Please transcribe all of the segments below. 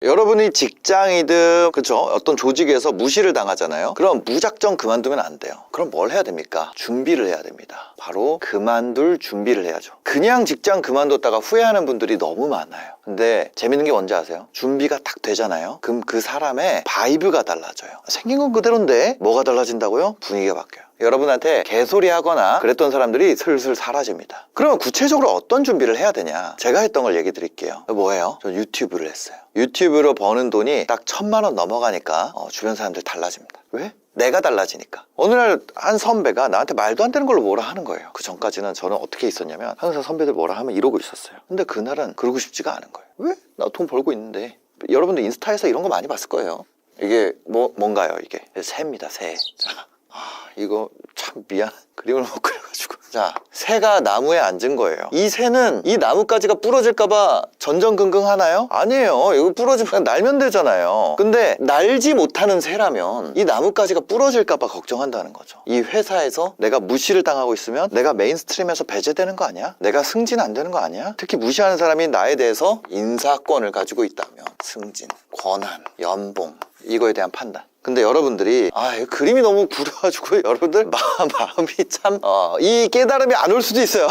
여러분이 직장이든 그쵸? 어떤 조직에서 무시를 당하잖아요. 그럼 무작정 그만두면 안 돼요. 그럼 뭘 해야 됩니까? 준비를 해야 됩니다. 바로 그만둘 준비를 해야죠. 그냥 직장 그만뒀다가 후회하는 분들이 너무 많아요. 근데 재밌는 게 뭔지 아세요? 준비가 딱 되잖아요. 그럼 그 사람의 바이브가 달라져요. 생긴 건 그대로인데 뭐가 달라진다고요? 분위기가 바뀌어요. 여러분한테 개소리 하거나 그랬던 사람들이 슬슬 사라집니다. 그러면 구체적으로 어떤 준비를 해야 되냐? 제가 했던 걸 얘기 드릴게요. 뭐예요? 전 유튜브를 했어요. 유튜브로 버는 돈이 딱 1,000만 원 넘어가니까 주변 사람들 달라집니다. 왜? 내가 달라지니까. 어느 날 한 선배가 나한테 말도 안 되는 걸로 뭐라 하는 거예요. 그 전까지는 저는 어떻게 있었냐면 항상 선배들 뭐라 하면 이러고 있었어요. 근데 그날은 그러고 싶지가 않은 거예요. 왜? 나 돈 벌고 있는데. 여러분들 인스타에서 이런 거 많이 봤을 거예요. 이게 뭔가요 이게? 새입니다. 새. 자, 이거 참 미안. 그림을 못 그려가지고. 자, 새가 나무에 앉은 거예요. 이 새는 이 나뭇가지가 부러질까봐 전전긍긍 하나요? 아니에요. 이거 부러지면 그냥 날면 되잖아요. 근데 날지 못하는 새라면 이 나뭇가지가 부러질까봐 걱정한다는 거죠. 이 회사에서 내가 무시를 당하고 있으면 내가 메인스트림에서 배제되는 거 아니야? 내가 승진 안 되는 거 아니야? 특히 무시하는 사람이 나에 대해서 인사권을 가지고 있다면 승진, 권한, 연봉 이거에 대한 판단. 근데 여러분들이 그림이 너무 구려가지고 여러분들 마음이 참 이 깨달음이 안 올 수도 있어요.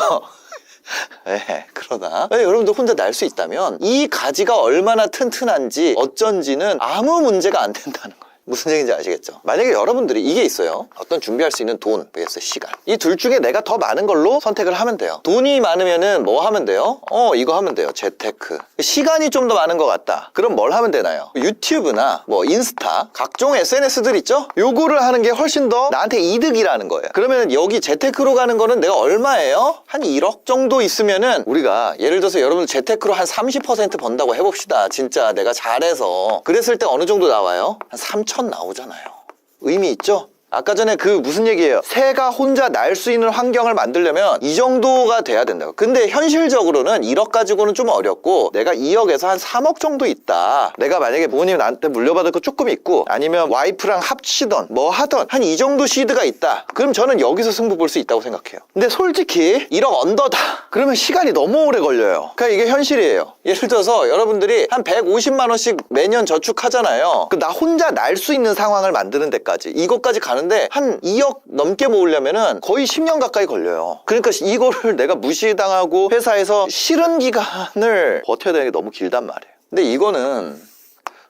네, 그러나 여러분들 혼자 날 수 있다면 이 가지가 얼마나 튼튼한지 어쩐지는 아무 문제가 안 된다는 거예요. 무슨 얘기인지 아시겠죠? 만약에 여러분들이 이게 있어요. 어떤 준비할 수 있는 돈, 시간. 이 둘 중에 내가 더 많은 걸로 선택을 하면 돼요. 돈이 많으면은 뭐 하면 돼요? 이거 하면 돼요. 재테크. 시간이 좀 더 많은 것 같다. 그럼 뭘 하면 되나요? 유튜브나 인스타, 각종 SNS들 있죠? 요거를 하는 게 훨씬 더 나한테 이득이라는 거예요. 그러면 여기 재테크로 가는 거는 내가 얼마예요? 한 1억 정도 있으면은 우리가 예를 들어서 여러분들 재테크로 한 30% 번다고 해봅시다. 진짜 내가 잘해서. 그랬을 때 어느 정도 나와요? 한 3천 나오잖아요. 의미 있죠? 아까 전에 무슨 얘기예요? 새가 혼자 날 수 있는 환경을 만들려면 이 정도가 돼야 된다고. 근데 현실적으로는 1억 가지고는 좀 어렵고 내가 2억에서 한 3억 정도 있다. 내가 만약에 부모님 나한테 물려받을 거 조금 있고 아니면 와이프랑 합치던 뭐 하던 한 이 정도 시드가 있다. 그럼 저는 여기서 승부 볼 수 있다고 생각해요. 근데 솔직히 1억 언더다. 그러면 시간이 너무 오래 걸려요. 그러니까 이게 현실이에요. 예를 들어서 여러분들이 한 150만 원씩 매년 저축하잖아요. 나 혼자 날 수 있는 상황을 만드는 데까지 이것까지 가는데 한 2억 넘게 모으려면은 거의 10년 가까이 걸려요. 그러니까 이거를 내가 무시당하고 회사에서 싫은 기간을 버텨야 되는 게 너무 길단 말이에요. 근데 이거는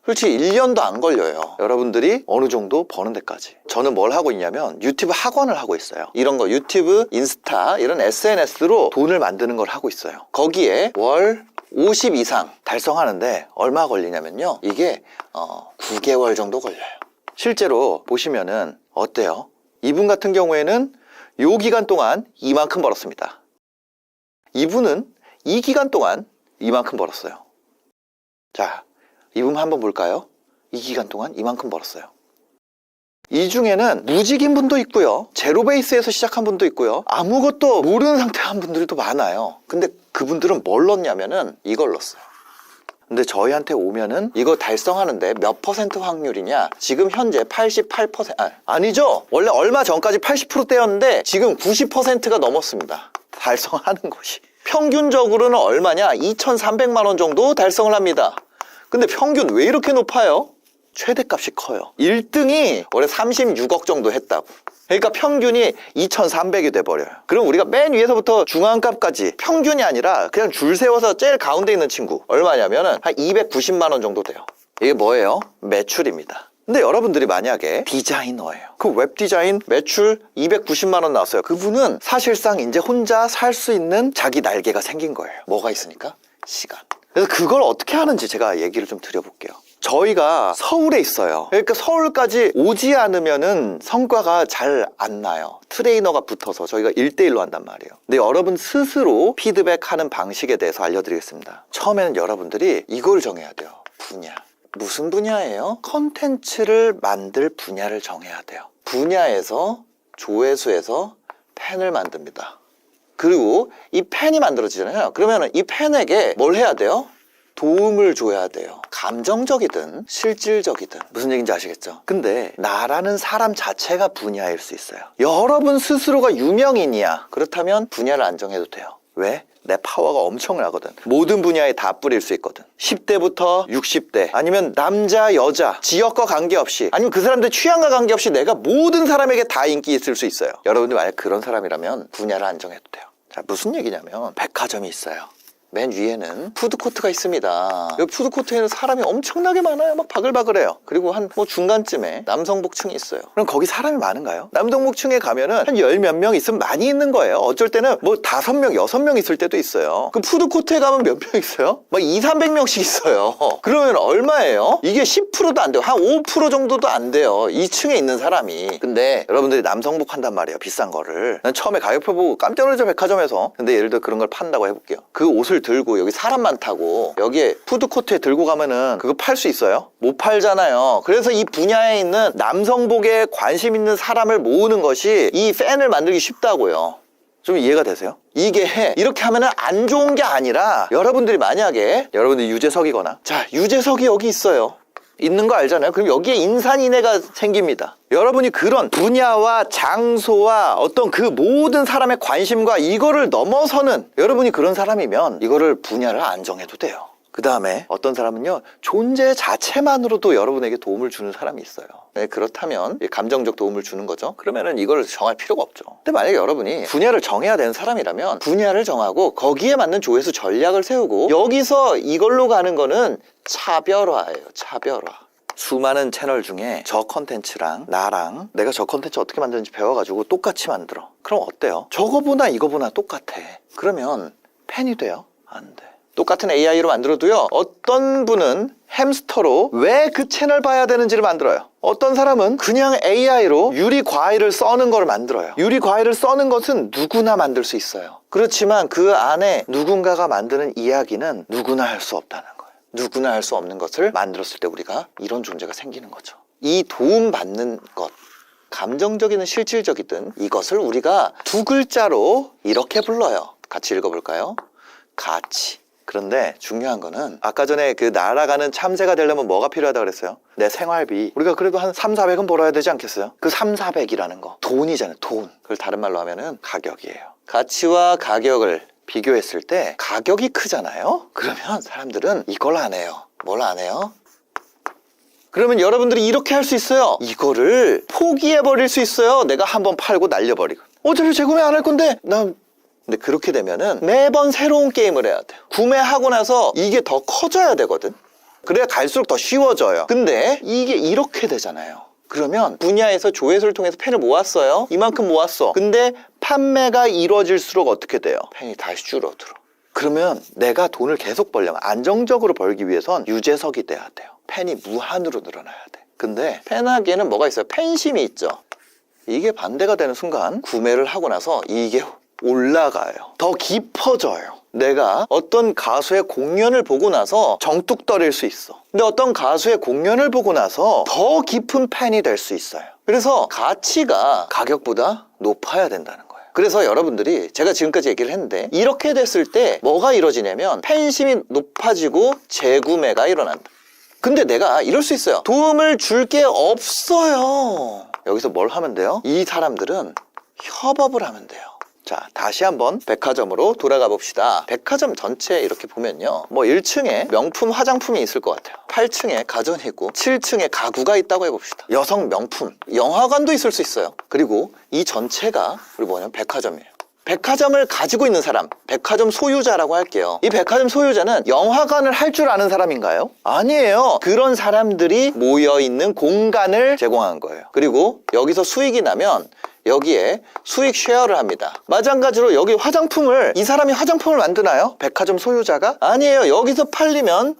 솔직히 1년도 안 걸려요. 여러분들이 어느 정도 버는 데까지. 저는 뭘 하고 있냐면 유튜브 학원을 하고 있어요. 이런 거 유튜브, 인스타 이런 SNS로 돈을 만드는 걸 하고 있어요. 거기에 월 50 이상 달성하는데 얼마 걸리냐면요. 이게 9개월 정도 걸려요. 실제로 보시면은 어때요? 이분 같은 경우에는 요 기간 동안 이만큼 벌었습니다. 이분은 이 기간 동안 이만큼 벌었어요. 자, 이분 한번 볼까요? 이 기간 동안 이만큼 벌었어요. 이 중에는 무직인 분도 있고요. 제로 베이스에서 시작한 분도 있고요. 아무것도 모르는 상태 한 분들이 또 많아요. 근데 그분들은 뭘 넣냐면은 이걸 넣었어요. 근데 저희한테 오면은 이거 달성하는데 몇 퍼센트 확률이냐? 지금 현재 88%, 아니죠? 원래 얼마 전까지 80%대였는데 지금 90%가 넘었습니다. 달성하는 것이. 평균적으로는 얼마냐? 2,300만 원 정도 달성을 합니다. 근데 평균 왜 이렇게 높아요? 최대값이 커요. 1등이 원래 36억 정도 했다고. 그러니까 평균이 2,300이 돼버려요. 그럼 우리가 맨 위에서부터 중앙값까지 평균이 아니라 그냥 줄 세워서 제일 가운데 있는 친구 얼마냐면은 한 290만 원 정도 돼요. 이게 뭐예요? 매출입니다. 근데 여러분들이 만약에 디자이너예요. 그 웹 디자인 매출 290만 원 나왔어요. 그분은 사실상 이제 혼자 살 수 있는 자기 날개가 생긴 거예요. 뭐가 있으니까? 시간. 그래서 그걸 어떻게 하는지 제가 얘기를 좀 드려볼게요. 저희가 서울에 있어요. 그러니까 서울까지 오지 않으면은 성과가 잘 안 나요. 트레이너가 붙어서 저희가 1대1로 한단 말이에요. 근데 여러분 스스로 피드백하는 방식에 대해서 알려드리겠습니다. 처음에는 여러분들이 이걸 정해야 돼요. 분야. 무슨 분야예요? 컨텐츠를 만들 분야를 정해야 돼요. 분야에서 조회수에서 팬을 만듭니다. 그리고 이 팬이 만들어지잖아요. 그러면 이 팬에게 뭘 해야 돼요? 도움을 줘야 돼요. 감정적이든 실질적이든. 무슨 얘기인지 아시겠죠? 근데 나라는 사람 자체가 분야일 수 있어요. 여러분 스스로가 유명인이야. 그렇다면 분야를 안 정해도 돼요. 왜? 내 파워가 엄청나거든. 모든 분야에 다 뿌릴 수 있거든. 10대부터 60대, 아니면 남자, 여자, 지역과 관계없이, 아니면 그 사람들 취향과 관계없이 내가 모든 사람에게 다 인기 있을 수 있어요. 여러분들 만약 그런 사람이라면 분야를 안 정해도 돼요. 자, 무슨 얘기냐면 백화점이 있어요. 맨 위에는 푸드코트가 있습니다. 여기 푸드코트에는 사람이 엄청나게 많아요. 막 바글바글해요. 그리고 한 중간쯤에 남성복층이 있어요. 그럼 거기 사람이 많은가요? 남성복층에 가면은 한 10몇 명 있으면 많이 있는 거예요. 어쩔 때는 5명, 6명 있을 때도 있어요. 그 푸드코트에 가면 몇 명 있어요? 막 200~300명씩 있어요. 그러면 얼마예요? 이게 10%도 안 돼요. 한 5% 정도도 안 돼요. 2층에 있는 사람이. 근데 여러분들이 남성복 한단 말이에요. 비싼 거를. 난 처음에 가격표 보고 깜짝 놀랐죠, 백화점에서. 근데 예를 들어 그런 걸 판다고 해볼게요. 그 옷을 들고 여기 사람 많다고 여기에 푸드코트에 들고 가면은 그거 팔 수 있어요? 못 팔잖아요. 그래서 이 분야에 있는 남성복에 관심 있는 사람을 모으는 것이 이 팬을 만들기 쉽다고요. 좀 이해가 되세요? 이게 이렇게 하면은 안 좋은 게 아니라, 여러분들이 만약에 여러분들이 유재석이거나, 자, 유재석이 여기 있어요. 있는 거 알잖아요. 그럼 여기에 인산인해가 생깁니다. 여러분이 그런 분야와 장소와 어떤 그 모든 사람의 관심과 이거를 넘어서는, 여러분이 그런 사람이면 이거를 분야를 안 정해도 돼요. 그 다음에 어떤 사람은요, 존재 자체만으로도 여러분에게 도움을 주는 사람이 있어요. 네, 그렇다면 감정적 도움을 주는 거죠. 그러면은 이걸 정할 필요가 없죠. 근데 만약에 여러분이 분야를 정해야 되는 사람이라면 분야를 정하고 거기에 맞는 조회수 전략을 세우고, 여기서 이걸로 가는 거는 차별화예요. 차별화. 수많은 채널 중에 저 컨텐츠랑 나랑 내가 저 컨텐츠 어떻게 만드는지 배워가지고 똑같이 만들어. 그럼 어때요? 저거보다 이거보다 똑같아. 그러면 팬이 돼요? 안 돼. 똑같은 AI로 만들어도요, 어떤 분은 햄스터로 왜 그 채널 봐야 되는지를 만들어요. 어떤 사람은 그냥 AI로 유리과일을 써는 걸 만들어요. 유리과일을 써는 것은 누구나 만들 수 있어요. 그렇지만 그 안에 누군가가 만드는 이야기는 누구나 할 수 없다는 거예요. 누구나 할 수 없는 것을 만들었을 때 우리가 이런 존재가 생기는 거죠. 이 도움받는 것, 감정적이든 실질적이든 이것을 우리가 두 글자로 이렇게 불러요. 같이 읽어볼까요? 가치. 그런데 중요한 거는, 아까 전에 그 날아가는 참새가 되려면 뭐가 필요하다고 그랬어요? 내 생활비. 우리가 그래도 한 300~400은 벌어야 되지 않겠어요? 그 300~400이라는 거, 돈이잖아요. 돈. 그걸 다른 말로 하면은 가격이에요. 가치와 가격을 비교했을 때 가격이 크잖아요? 그러면 사람들은 이걸 안 해요. 뭘 안 해요? 그러면 여러분들이 이렇게 할 수 있어요. 이거를 포기해버릴 수 있어요. 내가 한번 팔고 날려버리고. 어차피 재구매 안 할 건데 근데 그렇게 되면은 매번 새로운 게임을 해야 돼요. 구매하고 나서 이게 더 커져야 되거든. 그래야 갈수록 더 쉬워져요. 근데 이게 이렇게 되잖아요. 그러면 분야에서 조회수를 통해서 팬을 모았어요. 이만큼 모았어. 근데 판매가 이루어질수록 어떻게 돼요? 팬이 다시 줄어들어. 그러면 내가 돈을 계속 벌려면, 안정적으로 벌기 위해선 유재석이 돼야 돼요. 팬이 무한으로 늘어나야 돼. 근데 팬하기에는 뭐가 있어요? 팬심이 있죠. 이게 반대가 되는 순간 구매를 하고 나서 이게 올라가요. 더 깊어져요. 내가 어떤 가수의 공연을 보고 나서 정뚝떨일 수 있어. 근데 어떤 가수의 공연을 보고 나서 더 깊은 팬이 될 수 있어요. 그래서 가치가 가격보다 높아야 된다는 거예요. 그래서 여러분들이, 제가 지금까지 얘기를 했는데, 이렇게 됐을 때 뭐가 이루어지냐면 팬심이 높아지고 재구매가 일어난다. 근데 내가 이럴 수 있어요. 도움을 줄 게 없어요. 여기서 뭘 하면 돼요? 이 사람들은 협업을 하면 돼요. 자, 다시 한번 백화점으로 돌아가 봅시다. 백화점 전체 이렇게 보면요, 1층에 명품 화장품이 있을 것 같아요. 8층에 가전이 있고 7층에 가구가 있다고 해봅시다. 여성 명품, 영화관도 있을 수 있어요. 그리고 이 전체가 우리 뭐냐면 백화점이에요. 백화점을 가지고 있는 사람, 백화점 소유자라고 할게요. 이 백화점 소유자는 영화관을 할 줄 아는 사람인가요? 아니에요. 그런 사람들이 모여있는 공간을 제공한 거예요. 그리고 여기서 수익이 나면 여기에 수익 쉐어를 합니다. 마찬가지로 여기 화장품을, 이 사람이 화장품을 만드나요? 백화점 소유자가? 아니에요. 여기서 팔리면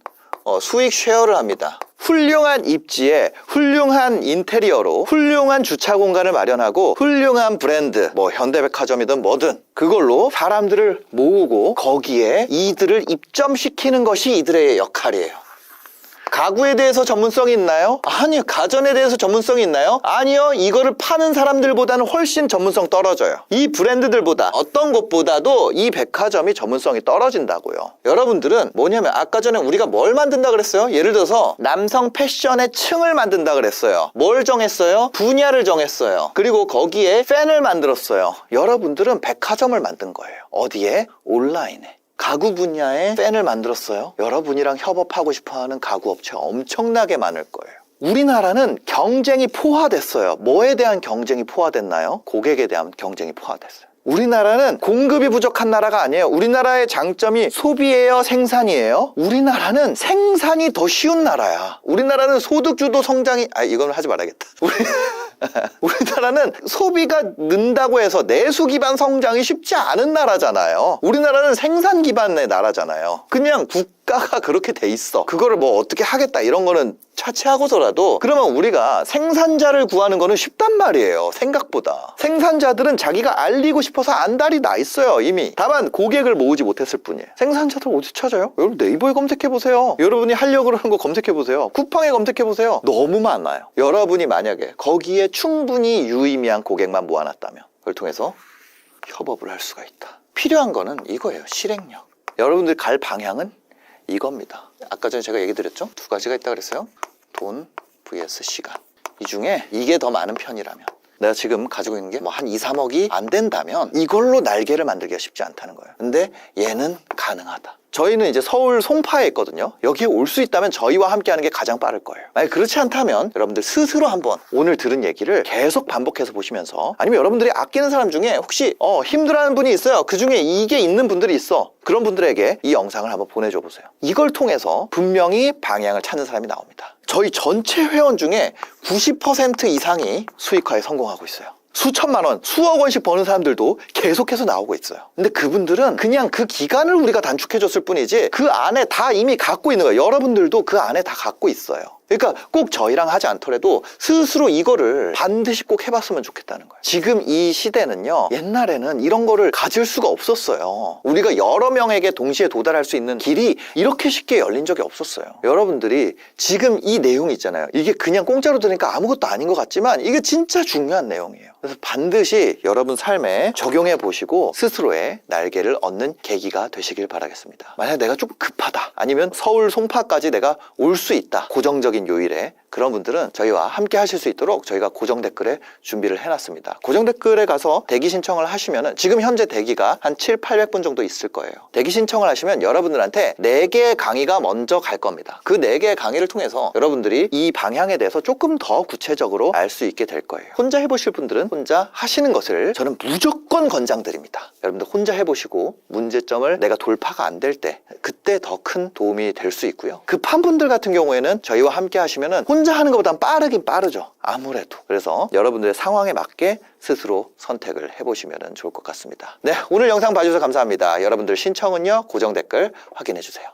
수익 쉐어를 합니다. 훌륭한 입지에 훌륭한 인테리어로 훌륭한 주차 공간을 마련하고 훌륭한 브랜드, 현대백화점이든 뭐든 그걸로 사람들을 모으고 거기에 이들을 입점시키는 것이 이들의 역할이에요. 가구에 대해서 전문성이 있나요? 아니요. 가전에 대해서 전문성이 있나요? 아니요. 이거를 파는 사람들보다는 훨씬 전문성 떨어져요. 이 브랜드들보다 어떤 곳보다도 이 백화점이 전문성이 떨어진다고요. 여러분들은 뭐냐면 아까 전에 우리가 뭘 만든다 그랬어요? 예를 들어서 남성 패션의 층을 만든다 그랬어요. 뭘 정했어요? 분야를 정했어요. 그리고 거기에 팬을 만들었어요. 여러분들은 백화점을 만든 거예요. 어디에? 온라인에. 가구 분야에 팬을 만들었어요. 여러분이랑 협업하고 싶어하는 가구 업체가 엄청나게 많을 거예요. 우리나라는 경쟁이 포화됐어요. 뭐에 대한 경쟁이 포화됐나요? 고객에 대한 경쟁이 포화됐어요. 우리나라는 공급이 부족한 나라가 아니에요. 우리나라의 장점이 소비예요, 생산이에요? 우리나라는 생산이 더 쉬운 나라야. 우리나라는 소득주도 성장이 이건 하지 말아야겠다. 우리나라는 소비가 는다고 해서 내수 기반 성장이 쉽지 않은 나라잖아요. 우리나라는 생산 기반의 나라잖아요. 그냥 국가가 그렇게 돼 있어. 그거를 뭐 어떻게 하겠다 이런 거는 차치하고서라도 그러면 우리가 생산자를 구하는 거는 쉽단 말이에요. 생각보다. 생산자들은 자기가 알리고 싶어서 안달이 나 있어요. 이미. 다만 고객을 모으지 못했을 뿐이에요. 생산자들 어디 찾아요? 여러분 네이버에 검색해보세요. 여러분이 하려고 하는 거 검색해보세요. 쿠팡에 검색해보세요. 너무 많아요. 여러분이 만약에 거기에 충분히 유의미한 고객만 모아놨다면 그걸 통해서 협업을 할 수가 있다. 필요한 거는 이거예요. 실행력. 여러분들 갈 방향은 이겁니다. 아까 전에 제가 얘기 드렸죠? 두 가지가 있다고 그랬어요. 돈 vs 시간. 이 중에 이게 더 많은 편이라면 내가 지금 가지고 있는 게 뭐 한 2, 3억이 안 된다면 이걸로 날개를 만들기가 쉽지 않다는 거예요. 근데 얘는 가능하다. 저희는 이제 서울 송파에 있거든요. 여기에 올 수 있다면 저희와 함께 하는 게 가장 빠를 거예요. 만약 그렇지 않다면 여러분들 스스로 한번 오늘 들은 얘기를 계속 반복해서 보시면서 아니면 여러분들이 아끼는 사람 중에 혹시 힘들어하는 분이 있어요. 그 중에 이게 있는 분들이 있어. 그런 분들에게 이 영상을 한번 보내줘 보세요. 이걸 통해서 분명히 방향을 찾는 사람이 나옵니다. 저희 전체 회원 중에 90% 이상이 수익화에 성공하고 있어요. 수천만 원, 수억 원씩 버는 사람들도 계속해서 나오고 있어요. 근데 그분들은 그냥 그 기간을 우리가 단축해줬을 뿐이지 그 안에 다 이미 갖고 있는 거예요. 여러분들도 그 안에 다 갖고 있어요. 그러니까 꼭 저희랑 하지 않더라도 스스로 이거를 반드시 꼭 해봤으면 좋겠다는 거예요. 지금 이 시대는요, 옛날에는 이런 거를 가질 수가 없었어요. 우리가 여러 명에게 동시에 도달할 수 있는 길이 이렇게 쉽게 열린 적이 없었어요. 여러분들이 지금 이 내용 있잖아요. 이게 그냥 공짜로 들으니까 아무것도 아닌 것 같지만 이게 진짜 중요한 내용이에요. 그래서 반드시 여러분 삶에 적용해 보시고 스스로의 날개를 얻는 계기가 되시길 바라겠습니다. 만약 내가 좀 급하다, 아니면 서울 송파까지 내가 올 수 있다, 고정적인 요일에, 그런 분들은 저희와 함께 하실 수 있도록 저희가 고정 댓글에 준비를 해놨습니다. 고정 댓글에 가서 대기 신청을 하시면은 지금 현재 대기가 한 700~800분 정도 있을 거예요. 대기 신청을 하시면 여러분들한테 4개의 강의가 먼저 갈 겁니다. 그 4개의 강의를 통해서 여러분들이 이 방향에 대해서 조금 더 구체적으로 알 수 있게 될 거예요. 혼자 해보실 분들은 혼자 하시는 것을 저는 무조건 권장드립니다. 여러분들 혼자 해보시고 문제점을 내가 돌파가 안 될 때 그때 더 큰 도움이 될 수 있고요. 급한 분들 같은 경우에는 저희와 함께 하시면은 혼자 하는 것보단 빠르긴 빠르죠. 아무래도. 그래서 여러분들의 상황에 맞게 스스로 선택을 해보시면 좋을 것 같습니다. 네, 오늘 영상 봐주셔서 감사합니다. 여러분들 신청은요, 고정 댓글 확인해 주세요.